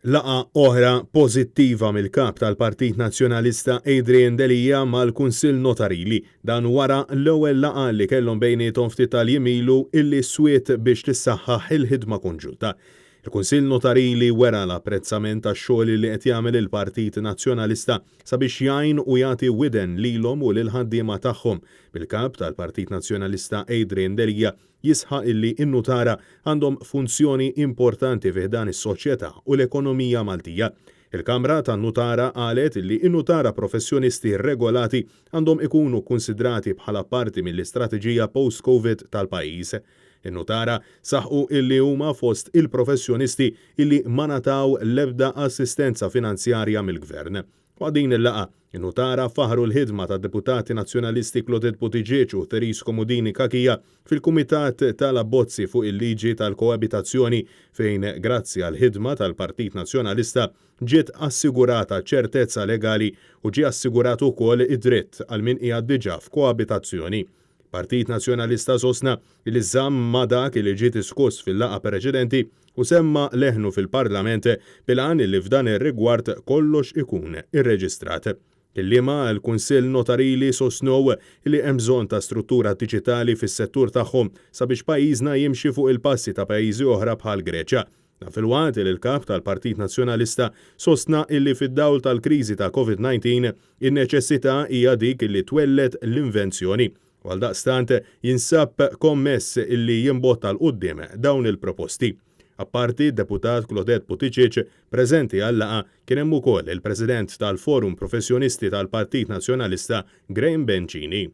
Laqa oħra pożittiva mill-kap tal-Partit Nazzjonalista Adrian Delija mal-Kunsill Notarili dan wara l-ewwel laqa li kellhom bejniethom ftit tal-jimilu illi swiet biex tissaħħaħ il-ħidma konġunta. Il-Kunsill Notarili wera l-apprezzament tax-xogħol li qed jagħmel il-Partit Nazzjonalista sabiex jgħin u jagħti widen lilhom u lil ħaddiema tagħhom. Bil-kap tal-Partit Nazzjonalista Adrian Delija jisħaq illi n-nutara għandhom funzjoni importanti fih dan is-soċjetà u l-ekonomija Maltija. Il-Kamra tan-Nutara qalet illi n-nutara professjonisti regolati għandhom ikunu konsidrati bħala parti mill-istrateġija post-COVID tal-pajjiż. In-nutara saħqu illi huma fost il-professjonisti illi ma nataw l-ebda assistenza finanzjarja mill-Gvern. Din il-laqa, in-nutara faħru l-ħidma tad deputati nazzjonalisti Clotilde Buttigieg u Therese Komodini Kakija fil-Kumitat tal-Abbozzi fuq il-liġi tal-koabitazzjoni fejn grazzi għal ħidma tal-Partit Nazzjonalista ġiet assigurata ċertezza legali u ġie assigurat ukoll id-dritt għal min qiegħed diġà f'koabitazzjoni. Partit Nazzjonalista sostna li żamm ma' dak li ġie diskuss fil-laqa preċedenti u semma leħnu fil-Parlament bil-għan li f'dan ir-rigward kollox ikun irreġistrat. Kelliema l-Kunsill Notarili sostnew li hemm bżonn ta' struttura diġitali fis-settur tagħhom sabiex pajjiżna jimxi fuq il-passi ta' pajjiżi oħra bħal Greċja. Fil-waqt li l-kap tal-Partit Nazzjonalista sostna illi fid-dawl tal-kriżi ta' COVID-19 in-neċessità hija dik illi twellet l-invenzjoni. Għaldaqstant jinsab kommess illi jimbotta l-qudiem dawn il-proposti. Apparti deputat Clotilde Buttigieg preżenti għall-laqa kien hemm ukoll il-President tal-Forum Professjonisti tal-Partit Nazzjonalista Graham Bencini.